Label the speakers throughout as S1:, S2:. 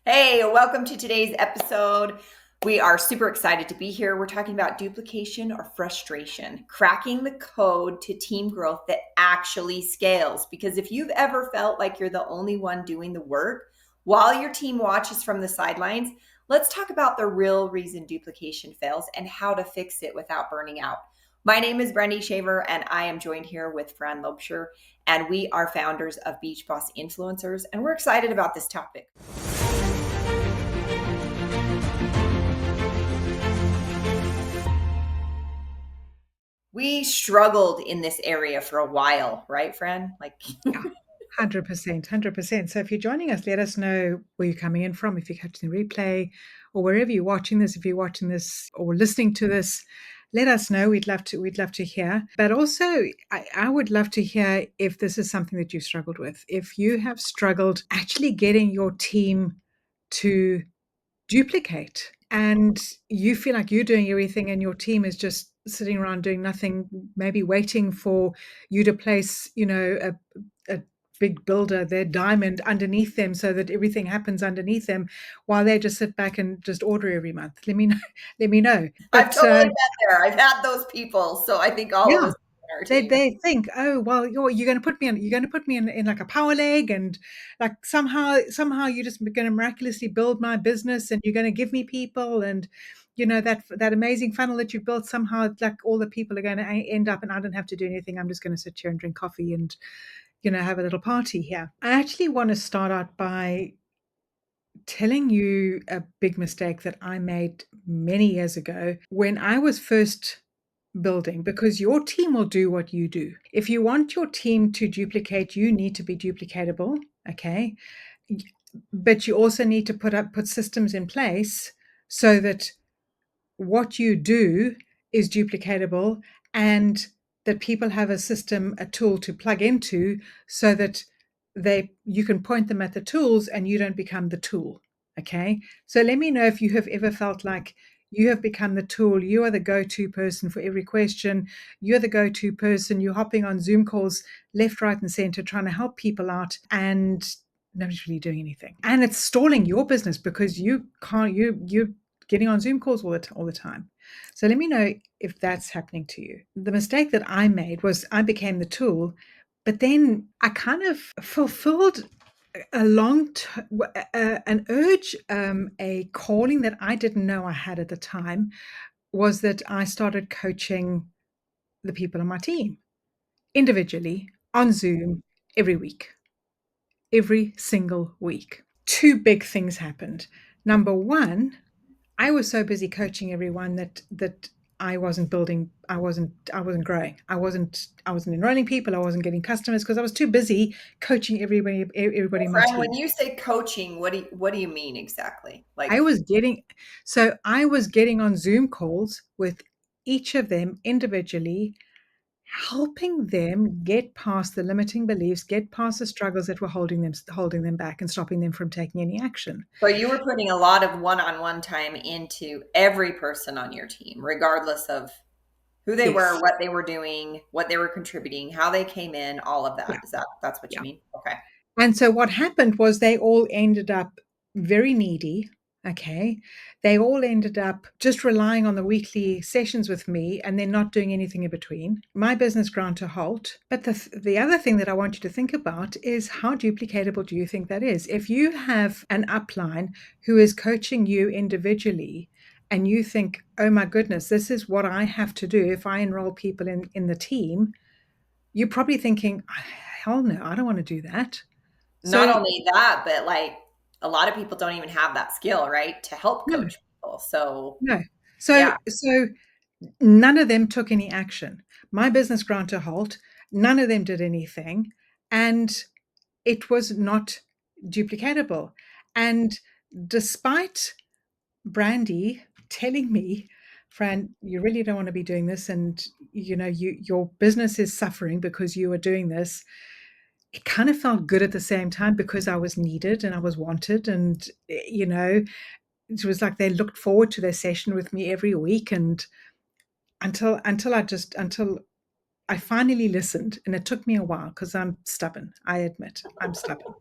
S1: Hey, welcome to today's episode. We are super excited to be here. We're talking about duplication or frustration, cracking the code to team growth that actually scales. Because if you've ever felt like you're the only one doing the work while your team watches from the sidelines, let's talk about the real reason duplication fails and how to fix it without burning out. My name is Brendy Shaver, and I am joined here with Fran Lobsher, and we are founders of Beach Boss Influencers, and we're excited about this topic. We struggled in this area for a while, right, Fran?
S2: Yeah, 100%, 100%. So if you're joining us, let us know where you're coming in from, if you're catching the replay or wherever you're watching this, if you're watching this or listening to this, let us know. We'd love to hear. But also, I would love to hear if this is something that you've struggled with. If you have struggled actually getting your team to duplicate and you feel like you're doing everything and your team is just sitting around doing nothing, maybe waiting for you to place, a big builder, their diamond underneath them so that everything happens underneath them while they just sit back and just order every month. Let me know. Let me know.
S1: I've
S2: But
S1: totally been there. I've had those people. So I think all of
S2: yeah,
S1: us on our
S2: they
S1: team.
S2: they think, oh well, you're going to put me in, in like a power leg, and like somehow you're just going to miraculously build my business, and you're going to give me people, and that amazing funnel that you built somehow, like all the people are going to end up, and I don't have to do anything. I'm just going to sit here and drink coffee and have a little party here. I actually want to start out by telling you a big mistake that I made many years ago when I was first building, because your team will do what you do. If you want your team to duplicate, you need to be duplicatable, okay? But you also need to put systems in place so that what you do is duplicatable and that people have a system, a tool to plug into so that you can point them at the tools and you don't become the tool. Okay. So let me know if you have ever felt like you have become the tool. You are the go-to person for every question. You're the go-to person. You're hopping on Zoom calls left, right, and center, trying to help people out, and nobody's really doing anything. And it's stalling your business because you can't, you getting on Zoom calls all the time. So let me know if that's happening to you. The mistake that I made was I became the tool, but then I kind of fulfilled a an urge, a calling that I didn't know I had at the time, was that I started coaching the people on my team individually on Zoom every week, every single week. Two big things happened. Number one, I was so busy coaching everyone that I wasn't building, I wasn't growing. I wasn't enrolling people, I wasn't getting customers because I was too busy coaching everybody in my
S1: Fran, when
S2: team.
S1: you say coaching, what do you mean exactly?
S2: I was getting I was getting on Zoom calls with each of them individually, helping them get past the limiting beliefs, get past the struggles that were holding them back and stopping them from taking any action.
S1: So you were putting a lot of one-on-one time into every person on your team, regardless of who they were,
S2: Yes.
S1: what they were doing, what they were contributing, how they came in, all of
S2: Yeah.
S1: that. That's what you
S2: Yeah.
S1: mean? Okay.
S2: And so what happened was they all ended up very needy. Okay. They all ended up just relying on the weekly sessions with me and then not doing anything in between. My business ground to a halt. But the other thing that I want you to think about is how duplicatable do you think that is? If you have an upline who is coaching you individually and you think, oh my goodness, this is what I have to do if I enroll people in the team, you're probably thinking, hell no, I don't want to do that.
S1: Not
S2: So
S1: only that, but a lot of people don't even have that skill, right? To help
S2: no,
S1: coach people. So
S2: no. So
S1: yeah.
S2: so none of them took any action. My business ground to a halt. None of them did anything, and it was not duplicatable. And despite Brandy telling me, Fran, you really don't want to be doing this, and your business is suffering because you are doing this. It kind of felt good at the same time because I was needed and I was wanted, and it was like they looked forward to their session with me every week, and until I finally listened, and it took me a while because I'm stubborn. I admit I'm stubborn.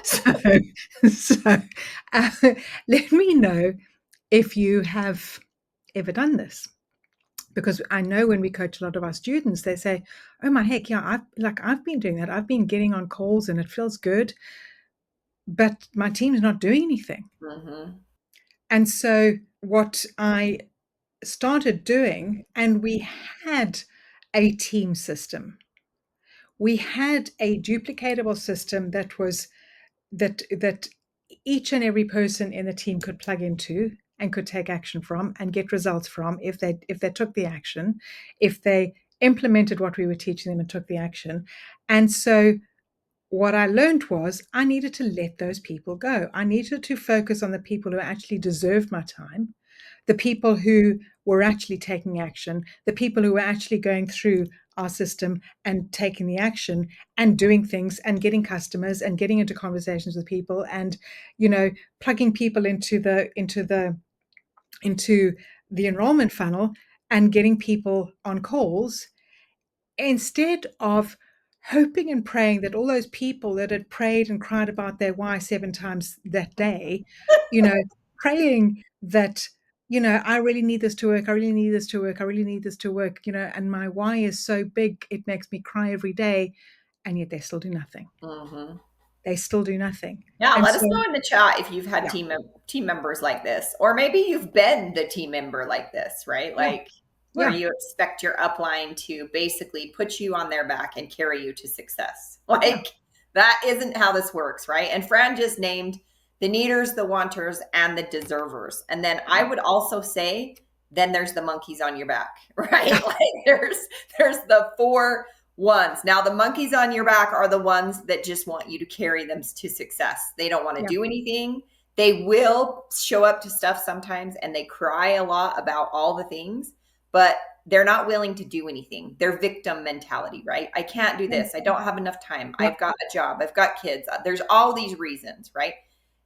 S2: So, so uh, let me know if you have ever done this. Because I know when we coach a lot of our students, they say, "Oh my heck, yeah, I've been doing that. I've been getting on calls and it feels good, but my team's not doing anything."
S1: Mm-hmm.
S2: And so what I started doing, and we had a team system. We had a duplicatable system that each and every person in the team could plug into and could take action from and get results from if they took the action, if they implemented what we were teaching them and took the action. And so what I learned was I needed to let those people go. I needed to focus on the people who actually deserved my time, the people who were actually taking action, the people who were actually going through our system and taking the action and doing things and getting customers and getting into conversations with people and, plugging people into the enrollment funnel and getting people on calls instead of hoping and praying that all those people that had prayed and cried about their why 7 times that day, praying that, I really need this to work. I really need this to work. I really need this to work, and my why is so big, it makes me cry every day. And yet they still do nothing.
S1: Mm-hmm.
S2: They still do nothing.
S1: Yeah,
S2: And
S1: let us
S2: so,
S1: know in the chat if you've had
S2: yeah,
S1: team members like this, or maybe you've been the team member like this, right?
S2: yeah,
S1: Like where
S2: yeah,
S1: you expect your upline to basically put you on their back and carry you to success.
S2: yeah,
S1: Like that isn't how this works, right? And Fran just named the needers, the wanters, and the deservers. And then I would also say, then there's the monkeys on your back,
S2: yeah,
S1: right? Like there's the four ones. Now, the monkeys on your back are the ones that just want you to carry them to success. They don't want to
S2: yeah,
S1: do anything. They will show up to stuff sometimes and they cry a lot about all the things, but they're not willing to do anything. They're victim mentality, right? I can't do
S2: yeah,
S1: this. I don't have enough time.
S2: yeah,
S1: I've got a job. I've got kids. There's all these reasons, right?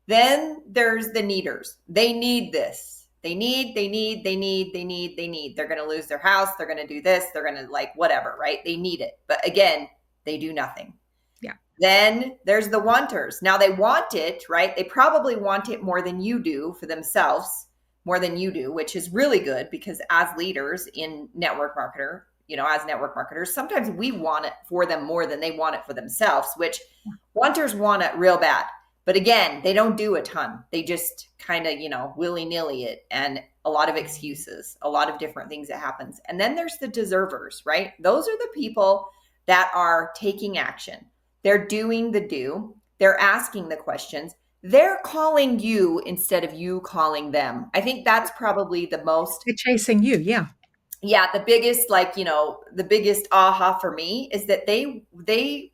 S1: Then there's the needers. They need this. They need. They're going to lose their house. They're going to do this. They're going to like whatever, right? They need it. But again, they do nothing.
S2: yeah,
S1: Then there's the wanters. Now they want it, right? They probably want it more than you do for themselves, more than you do, which is really good because as leaders in network marketer, as network marketers, sometimes we want it for them more than they want it for themselves, which wanters want it real bad. But again, they don't do a ton. They just kind of, willy-nilly it and a lot of excuses, a lot of different things that happens. And then there's the deservers, right? Those are the people that are taking action. They're doing the do. They're asking the questions. They're calling you instead of you calling them. I think that's probably the most,
S2: they're chasing you. Yeah,
S1: yeah, the biggest, like, the biggest aha for me is that they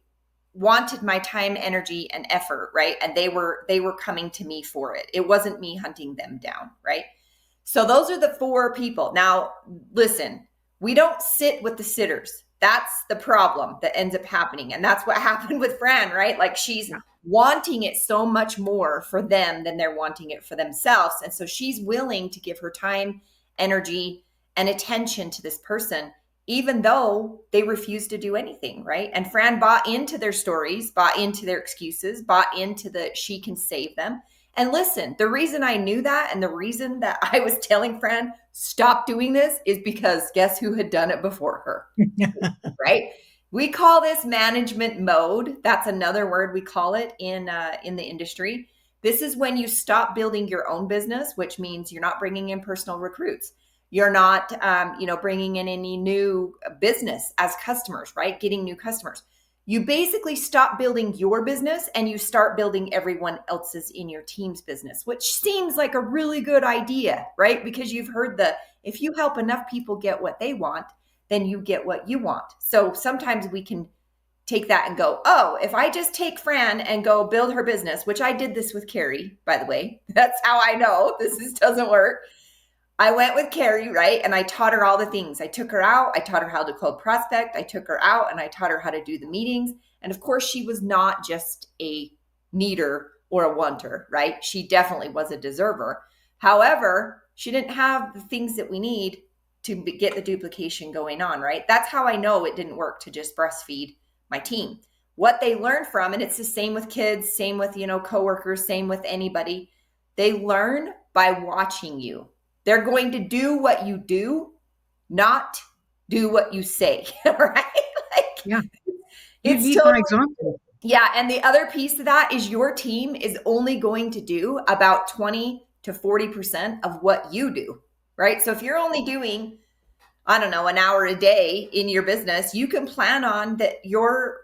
S1: wanted my time, energy, and effort, right? And they were coming to me for it. It wasn't me hunting them down, right? So those are the four people. Now, listen, we don't sit with the sitters. That's the problem that ends up happening. And that's what happened with Fran, right? Like she's
S2: yeah,
S1: wanting it so much more for them than they're wanting it for themselves. And so she's willing to give her time, energy, and attention to this person, even though they refuse to do anything, right? And Fran bought into their stories, bought into their excuses, bought into the she can save them. And listen, the reason I knew that and the reason that I was telling Fran, stop doing this is because guess who had done it before her, right? We call this management mode. That's another word we call it in the industry. This is when you stop building your own business, which means you're not bringing in personal recruits. You're not, bringing in any new business as customers, right? Getting new customers. You basically stop building your business and you start building everyone else's in your team's business, which seems like a really good idea, right? Because you've heard if you help enough people get what they want, then you get what you want. So sometimes we can take that and go, oh, if I just take Fran and go build her business, which I did this with Carrie, by the way, that's how I know doesn't work. I went with Carrie, right? And I taught her all the things. I took her out. I taught her how to cold prospect. I took her out and I taught her how to do the meetings. And of course, she was not just a needer or a wanter, right? She definitely was a deserver. However, she didn't have the things that we need to get the duplication going on, right? That's how I know it didn't work to just breastfeed my team. what they learn from, and it's the same with kids, same with, coworkers, same with anybody. They learn by watching you. They're going to do what you do, not do what you say, right? Like,
S2: Yeah. You
S1: it's
S2: lead by
S1: totally,
S2: example.
S1: yeah. And the other piece of that is your team is only going to do about 20 to 40% of what you do, right? So if you're only doing, I don't know, an hour a day in your business, you can plan on that your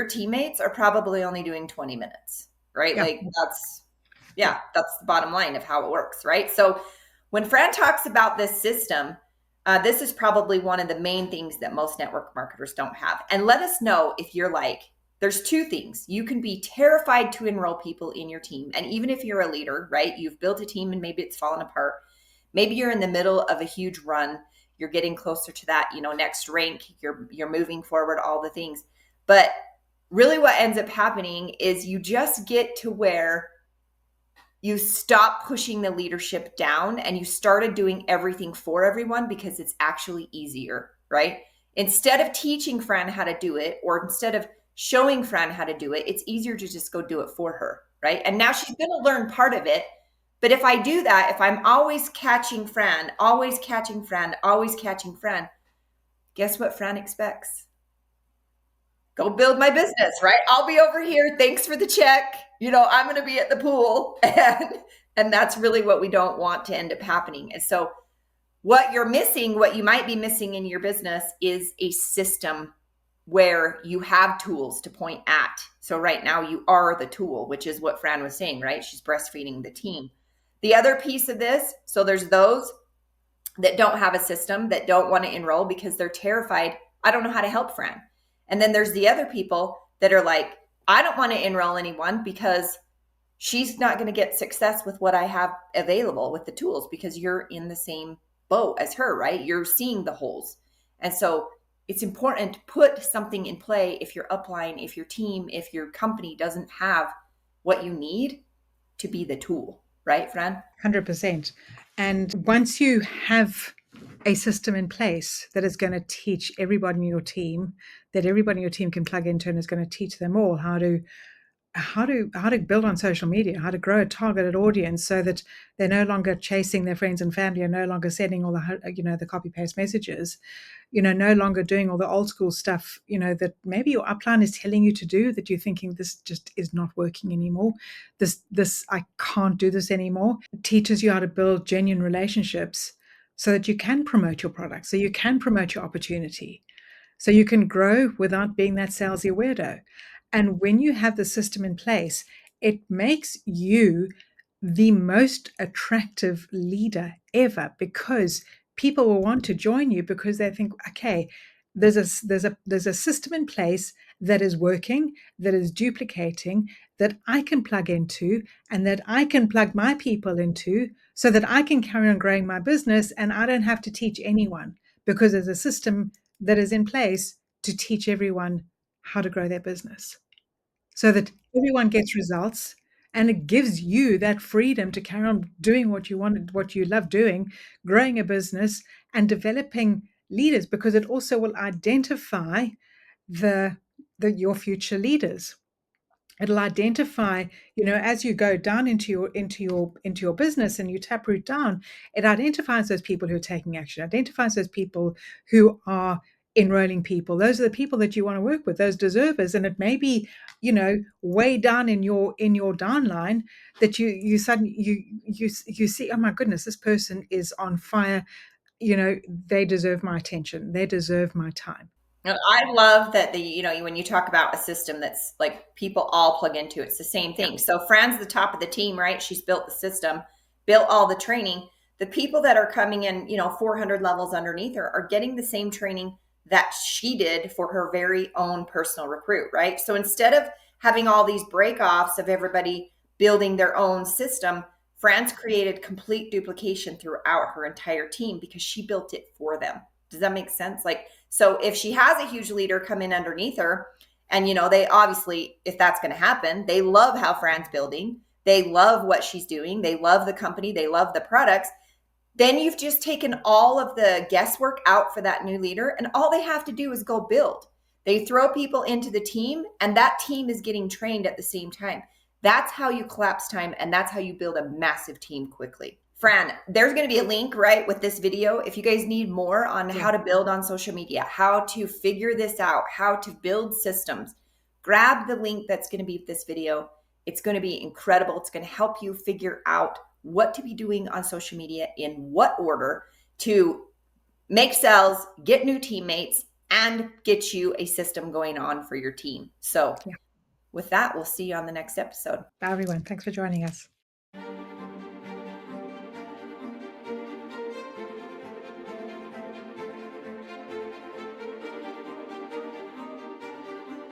S1: teammates are probably only doing 20 minutes, right?
S2: Yeah.
S1: Like that's the bottom line of how it works, right? So when Fran talks about this system, this is probably one of the main things that most network marketers don't have. And let us know if you're like, there's two things. You can be terrified to enroll people in your team. And even if you're a leader, right, you've built a team and maybe it's fallen apart. Maybe you're in the middle of a huge run. You're getting closer to that, next rank. You're moving forward, all the things. But really what ends up happening is you just get to where you stop pushing the leadership down and you started doing everything for everyone because it's actually easier, right? Instead of teaching Fran how to do it, or instead of showing Fran how to do it, it's easier to just go do it for her, right? And now she's going to learn part of it. But if I do that, if I'm always catching Fran, always catching Fran, always catching Fran, guess what Fran expects? Go build my business, right? I'll be over here. Thanks for the check. I'm going to be at the pool. And that's really what we don't want to end up happening. And so what you're missing, what you might be missing in your business is a system where you have tools to point at. So right now you are the tool, which is what Fran was saying, right? She's breastfeeding the team. The other piece of this, so there's those that don't have a system, that don't want to enroll because they're terrified. I don't know how to help Fran. And then there's the other people that are like, I don't want to enroll anyone because she's not going to get success with what I have available with the tools because you're in the same boat as her, right? You're seeing the holes. And so it's important to put something in play if your upline, if your team, if your company doesn't have what you need to be the tool, right, Fran?
S2: 100%. And once you have a system in place that is going to teach everybody in your team, that everybody in your team can plug into, and is going to teach them all how to build on social media, how to grow a targeted audience so that they're no longer chasing their friends and family, are no longer sending all the copy paste messages, no longer doing all the old school stuff, that maybe your upline is telling you to do, that you're thinking this just is not working anymore. This I can't do this anymore. It teaches you how to build genuine relationships so that you can promote your product, so you can promote your opportunity, so you can grow without being that salesy weirdo. And when you have the system in place, it makes you the most attractive leader ever, because people will want to join you because they think, okay, there's a system in place that is working, that is duplicating, that I can plug into, and that I can plug my people into, so that I can carry on growing my business and I don't have to teach anyone, because there's a system that is in place to teach everyone how to grow their business, so that everyone gets results, and it gives you that freedom to carry on doing what you want, what you love doing, growing a business and developing leaders, because it also will identify the your future leaders. It'll identify, as you go down into your business and you taproot down, it identifies those people who are taking action, identifies those people who are enrolling people. Those are the people that you want to work with, those deservers. And it may be, way down in your downline, that you suddenly you see, oh my goodness, this person is on fire. They deserve my attention, they deserve my time.
S1: I love that when you talk about a system that's like people all plug into, it's the same
S2: Yeah.
S1: thing. So Fran's the top of the team, right? She's built the system, built all the training. The people that are coming in, 400 levels underneath her are getting the same training that she did for her very own personal recruit, right? So instead of having all these break-offs of everybody building their own system, Fran's created complete duplication throughout her entire team because she built it for them. Does that make sense? So if she has a huge leader come in underneath her, and they obviously, if that's going to happen, they love how Fran's building, they love what she's doing, they love the company, they love the products, then you've just taken all of the guesswork out for that new leader, and all they have to do is go build. They throw people into the team, and that team is getting trained at the same time. That's how you collapse time, and that's how you build a massive team quickly. Fran, there's going to be a link right with this video. If you guys need more on
S2: Yeah.
S1: how to build on social media, how to figure this out, how to build systems, grab the link that's going to be with this video. It's going to be incredible. It's going to help you figure out what to be doing on social media, in what order to make sales, get new teammates, and get you a system going on for your team. So
S2: Yeah.
S1: with that, we'll see you on the next episode.
S2: Bye, everyone. Thanks for joining us.